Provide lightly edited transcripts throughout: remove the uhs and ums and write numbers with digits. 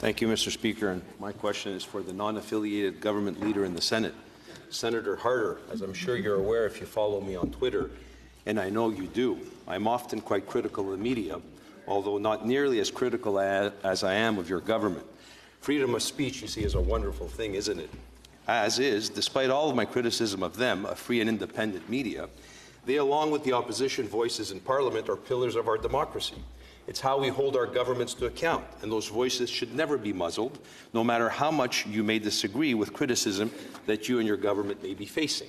Thank you, Mr. Speaker. And my question is for the non-affiliated government leader in the Senate, Senator Harder. As I'm sure you're aware if you follow me on Twitter, and I know you do, I'm often quite critical of the media, although not nearly as critical as I am of your government. Freedom of speech, you see, is a wonderful thing, isn't it? As is, despite all of my criticism of them, a free and independent media, they, along with the opposition voices in Parliament, are pillars of our democracy. It's how we hold our governments to account, and those voices should never be muzzled, no matter how much you may disagree with criticism that you and your government may be facing.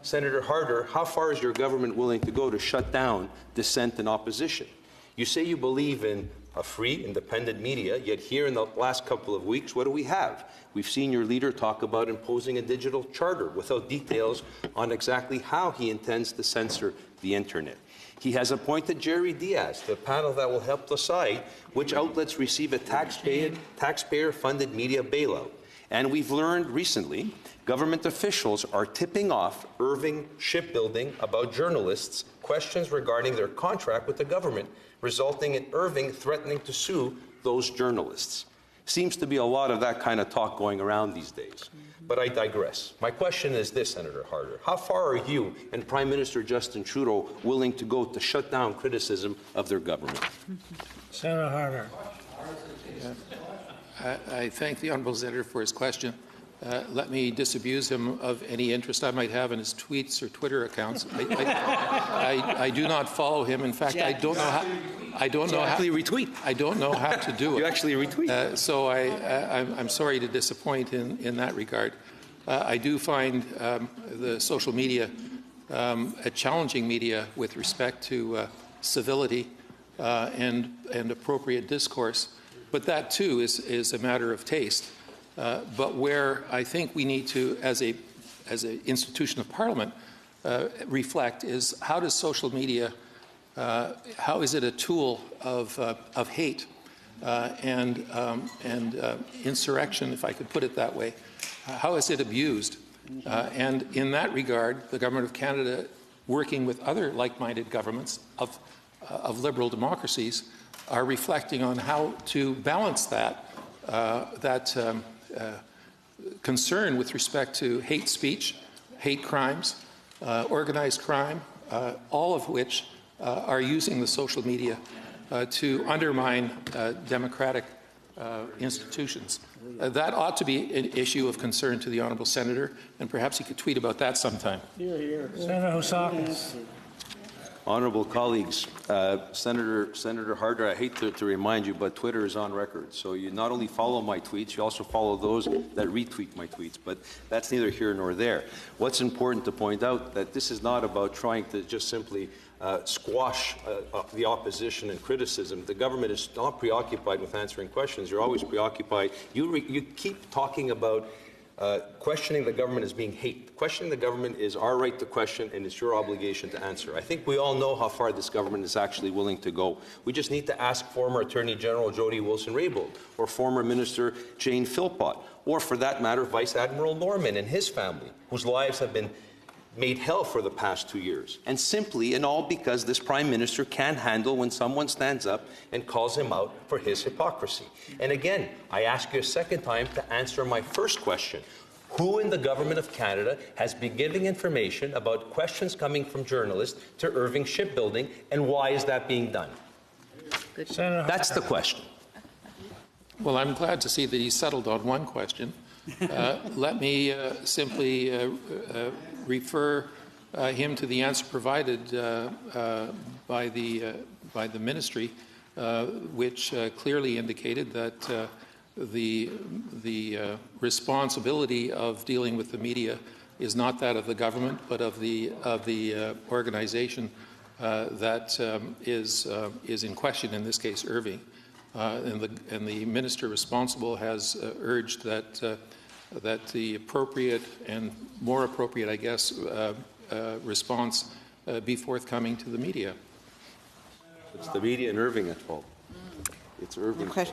Senator Harder, how far is your government willing to go to shut down dissent and opposition? You say you believe in a free, independent media, yet here in the last couple of weeks, what do we have? We've seen your leader talk about imposing a digital charter without details on exactly how he intends to censor the Internet. He has appointed Jerry Diaz to a panel that will help decide which outlets receive a taxpayer-funded media bailout. And we've learned recently government officials are tipping off Irving Shipbuilding about journalists questions regarding their contract with the government, resulting in Irving threatening to sue those journalists. Seems to be a lot of that kind of talk going around these days. But I digress. My question is this, Senator Harder. How far are you and Prime Minister Justin Trudeau willing to go to shut down criticism of their government? Senator Harder. I thank the honourable senator for his question. Let me disabuse him of any interest I might have in his tweets or Twitter accounts. I do not follow him. In fact, I don't know how. I don't know how. Retweet. I don't know how to do it. You actually retweet. So I'm sorry to disappoint in that regard. I do find the social media a challenging media with respect to civility and appropriate discourse. But that too is a matter of taste. But where I think we need to, as an institution of Parliament, reflect is how does social media, how is it a tool of hate and insurrection, if I could put it that way? How is it abused? And in that regard, the Government of Canada, working with other like-minded governments of liberal democracies, are reflecting on how to balance that concern with respect to hate speech, hate crimes, organized crime, all of which are using the social media to undermine democratic institutions. That ought to be an issue of concern to the honourable senator, and perhaps he could tweet about that sometime. Senator Housakis. Honourable colleagues, Senator Harder, I hate to remind you, but Twitter is on record. So you not only follow my tweets, you also follow those that retweet my tweets. But that's neither here nor there. What's important to point out that this is not about trying to just simply squash the opposition and criticism. The government is not preoccupied with answering questions. You're always preoccupied. You keep talking about questioning the government as being hate. Questioning the government is our right to question, and it's your obligation to answer. I think we all know how far this government is actually willing to go. We just need to ask former Attorney General Jody Wilson-Raybould, or former Minister Jane Philpott, or for that matter, Vice Admiral Norman and his family, whose lives have been made hell for the past 2 years. And simply and all because this Prime Minister can't handle when someone stands up and calls him out for his hypocrisy. And again, I ask you a second time to answer my first question. Who in the Government of Canada has been giving information about questions coming from journalists to Irving Shipbuilding, and why is that being done? That's the question. Well, I'm glad to see that he settled on one question. Let me simply refer him to the answer provided by the ministry, which clearly indicated that the responsibility of dealing with the media is not that of the government, but of the organization that is in question, in this case Irving. And the minister responsible has urged that the appropriate and more appropriate, I guess, response be forthcoming to the media. It's the media and Irving at fault. It's Irving's fault.